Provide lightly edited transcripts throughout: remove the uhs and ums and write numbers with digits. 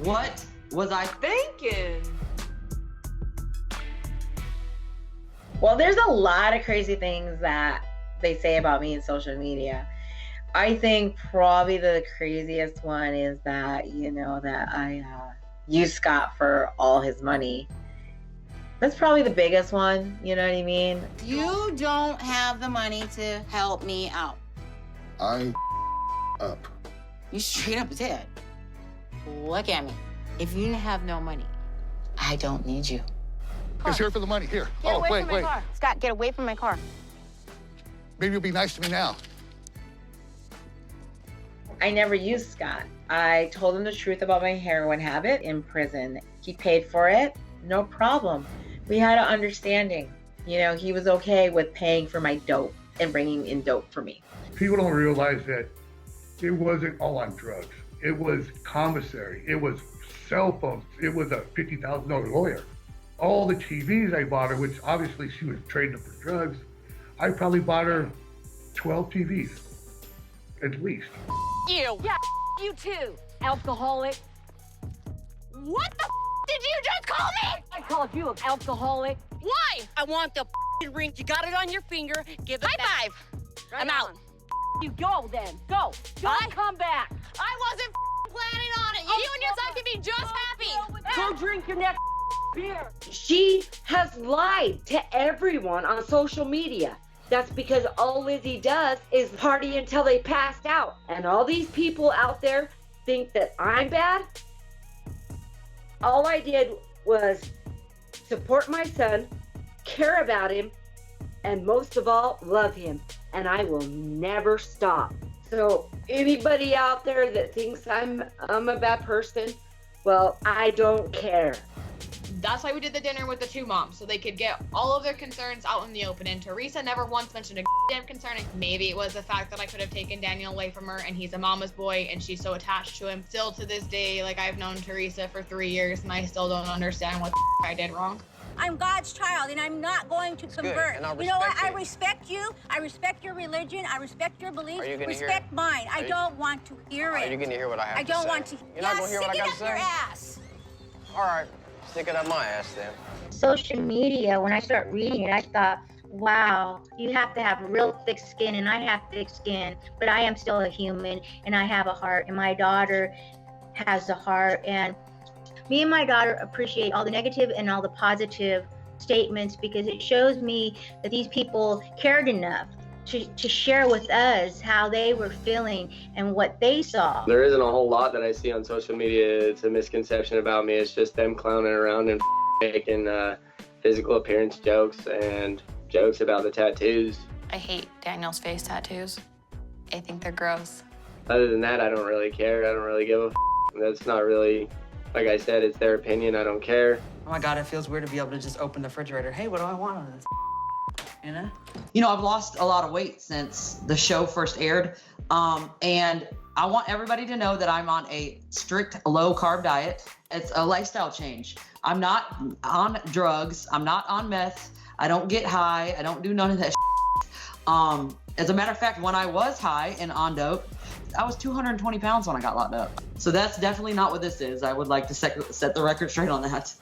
What was I thinking? Well, there's a lot of crazy things that they say about me in social media. I think probably the craziest one is that, that I use Scott for all his money. That's probably the biggest one, you know what I mean? You don't have the money to help me out. I up. You straight up did. Look at me. If you have no money, I don't need you. He's here for the money. Here. Get away wait, from my wait. car. Scott, get away from my car. Maybe you'll be nice to me now. I never used Scott. I told him the truth about my heroin habit in prison. He paid for it, no problem. We had an understanding. He was okay with paying for my dope and bringing in dope for me. People don't realize that it wasn't all on drugs. It was commissary. It was cell phones. It was a $50,000 lawyer. All the TVs I bought her, which obviously she was trading them for drugs, I probably bought her 12 TVs, at least. You. Yeah, you too, alcoholic. What the did you just call me? I called you an alcoholic. Why? I want the ring. You got it on your finger. Give it High back. five. Right I'm out. on. You go then. Go. Don't come back. I wasn't planning on it. You and your son can be just happy. Go drink your next beer. She has lied to everyone on social media. That's because all Lizzie does is party until they passed out. And all these people out there think that I'm bad. All I did was support my son, care about him, and most of all, love him. And I will never stop. So anybody out there that thinks I'm a bad person, well, I don't care. That's why we did the dinner with the two moms, so they could get all of their concerns out in the open. And Teresa never once mentioned a damn concern. Maybe it was the fact that I could have taken Daniel away from her, and he's a mama's boy, and she's so attached to him. Still to this day, I've known Teresa for 3 years, and I still don't understand what the I did wrong. I'm God's child, and I'm not going to convert. You know what? I respect you. I respect your religion. I respect your beliefs. Respect mine. I don't want to hear it. Are you going to hear what I have to say? I don't want to. You're not going to hear what I got to say? Stick it up your ass. All right. Stick it up my ass, then. Social media, when I start reading it, I thought, wow, you have to have real thick skin, and I have thick skin, but I am still a human, and I have a heart, and my daughter has a heart, and me and my daughter appreciate all the negative and all the positive statements because it shows me that these people cared enough to share with us how they were feeling and what they saw. There isn't a whole lot that I see on social media. It's a misconception about me. It's just them clowning around and making physical appearance jokes and jokes about the tattoos. I hate Daniel's face tattoos. I think they're gross. Other than that, I don't really care. I don't really give a That's not really, like I said, it's their opinion. I don't care. Oh my God, it feels weird to be able to just open the refrigerator. Hey, what do I want on this? I've lost a lot of weight since the show first aired. And I want everybody to know that I'm on a strict low-carb diet. It's a lifestyle change. I'm not on drugs. I'm not on meth. I don't get high. I don't do none of that shit. As a matter of fact, when I was high and on dope, I was 220 pounds when I got locked up. So that's definitely not what this is. I would like to set the record straight on that.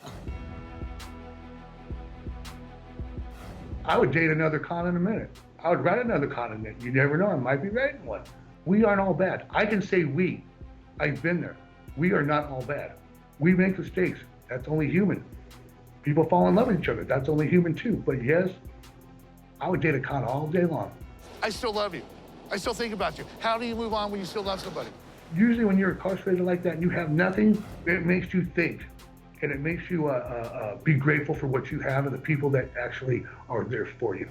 I would date another con in a minute. I would write another con in a minute. You never know, I might be writing one. We aren't all bad. I can say we. I've been there. We are not all bad. We make mistakes. That's only human. People fall in love with each other. That's only human too. But yes, I would date a con all day long. I still love you. I still think about you. How do you move on when you still love somebody? Usually when you're incarcerated like that and you have nothing, it makes you think. And it makes you be grateful for what you have and the people that actually are there for you.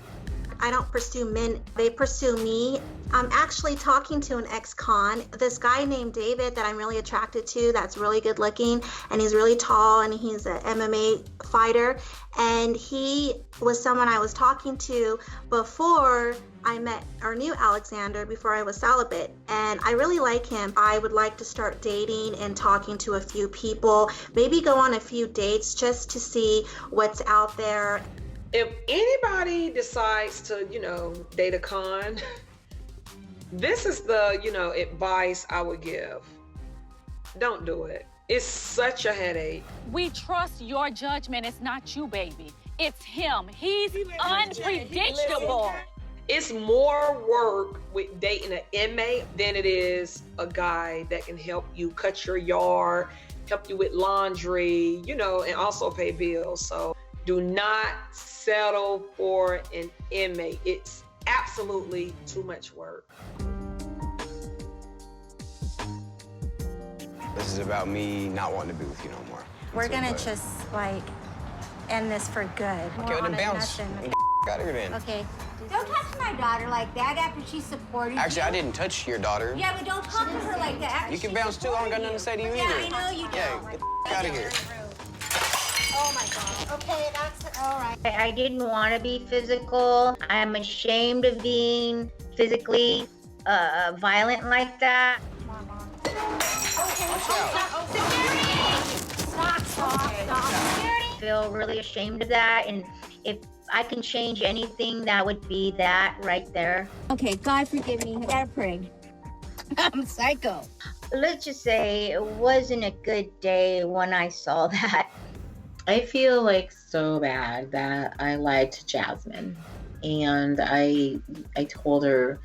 I don't pursue men, they pursue me. I'm actually talking to an ex-con, this guy named David that I'm really attracted to that's really good looking, and he's really tall, and he's an MMA fighter, and he was someone I was talking to before I met or knew Alexander, before I was celibate, and I really like him. I would like to start dating and talking to a few people, maybe go on a few dates just to see what's out there. If anybody decides to, date a con, this is the, advice I would give. Don't do it. It's such a headache. We trust your judgment. It's not you, baby. It's him. He's unpredictable. It's more work with dating an inmate than it is a guy that can help you cut your yard, help you with laundry, you know, and also pay bills. So do not settle for an inmate. It's absolutely too much work. This is about me not wanting to be with you no more. We're gonna just, like, end this for good. Okay, well, then bounce. And out of here then. Okay. Don't touch my daughter like that after she supported you. Actually, I didn't touch your daughter. Yeah, but don't talk to her like that. You can bounce too. I don't got nothing to say to you either. Yeah, I know you don't. Yeah, get the out of here. Oh my God. Okay, that's all right. I didn't want to be physical. I'm ashamed of being physically violent like that. I feel really ashamed of that, and if I can change anything, that would be that right there. Okay, God forgive me, I gotta pray. I'm psycho. Let's just say it wasn't a good day when I saw that. I feel like so bad that I lied to Jasmine, and I told her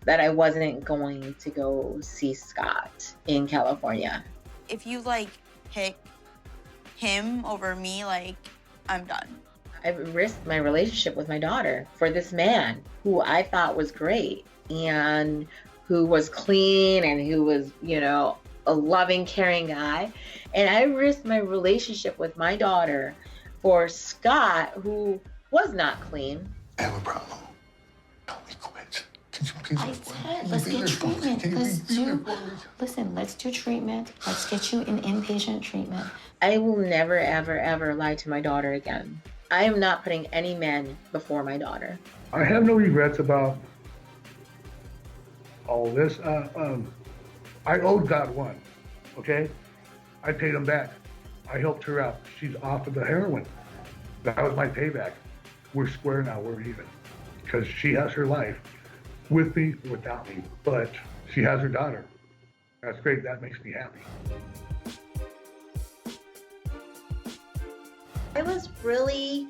that I wasn't going to go see Scott in California. If you like pick him over me, like, I'm done. I risked my relationship with my daughter for this man who I thought was great and who was clean and who was, you know, a loving, caring guy. And I risked my relationship with my daughter for Scott, who was not clean. I have a problem. Help me quit. Can you please? Let's get treatment. Let's do treatment. Let's get you an inpatient treatment. I will never, ever, ever lie to my daughter again. I am not putting any men before my daughter. I have no regrets about all this. I owed God one, okay? I paid him back. I helped her out. She's off of the heroin. That was my payback. We're square now, we're even. Because she has her life with me, without me, but she has her daughter. That's great, that makes me happy. I was really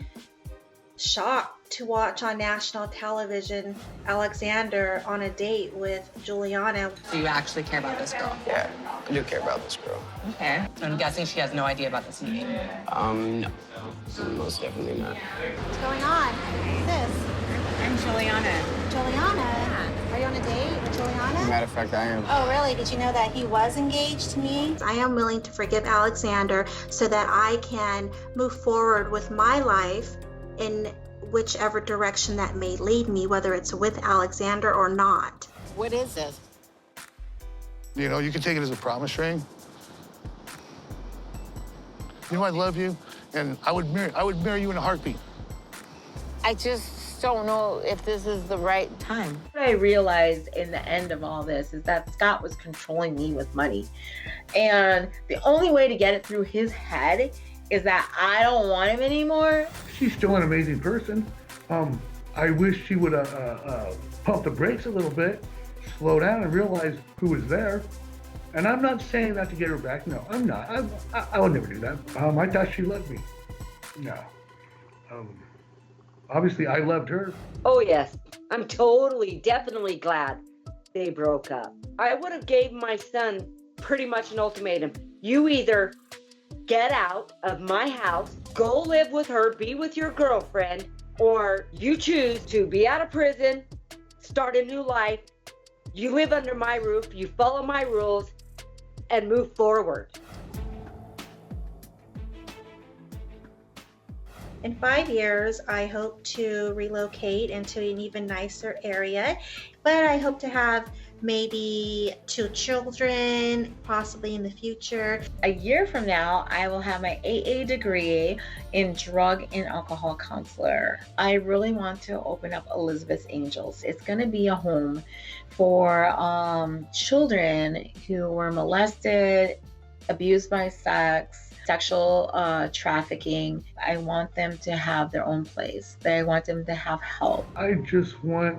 shocked to watch on national television Alexander on a date with Julianna. Do you actually care about this girl? Yeah, I do care about this girl. Okay. So I'm guessing she has no idea about this meeting. No. Most definitely not. What's going on? Who's this? I'm Julianna. Julianna? Are you on a date with Julianna? Matter of fact, I am. Oh, really? Did you know that he was engaged to me? I am willing to forgive Alexander so that I can move forward with my life in whichever direction that may lead me, whether it's with Alexander or not. What is this? You know, you can take it as a promise ring. You know, I love you, and I would marry you in a heartbeat. I just don't know if this is the right time. What I realized in the end of all this is that Scott was controlling me with money. And the only way to get it through his head is that I don't want him anymore. She's still an amazing person. I wish she would pump the brakes a little bit, slow down and realize who was there. And I'm not saying that to get her back. No, I'm not. I would never do that. I thought she loved me. No. Obviously, I loved her. Oh, yes. I'm totally, definitely glad they broke up. I would have gave my son pretty much an ultimatum. You either get out of my house, go live with her, be with your girlfriend, or you choose to be out of prison, start a new life, you live under my roof, you follow my rules, and move forward. In 5 years, I hope to relocate into an even nicer area, but I hope to have maybe 2 children, possibly in the future. A year from now, I will have my AA degree in drug and alcohol counselor. I really want to open up Elizabeth's Angels. It's going to be a home for children who were molested, abused by sex, sexual trafficking. I want them to have their own place. I want them to have help. I just want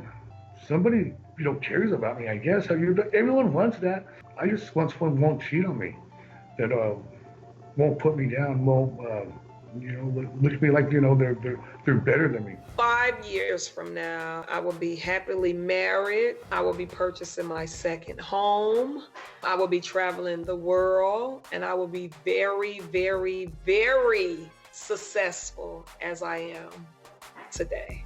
somebody, cares about me, I guess. Everyone wants that. I just want someone who won't cheat on me. That won't put me down, won't, look at me like, they're better than me. 5 years from now, I will be happily married. I will be purchasing my second home. I will be traveling the world, and I will be very, very, very successful as I am today.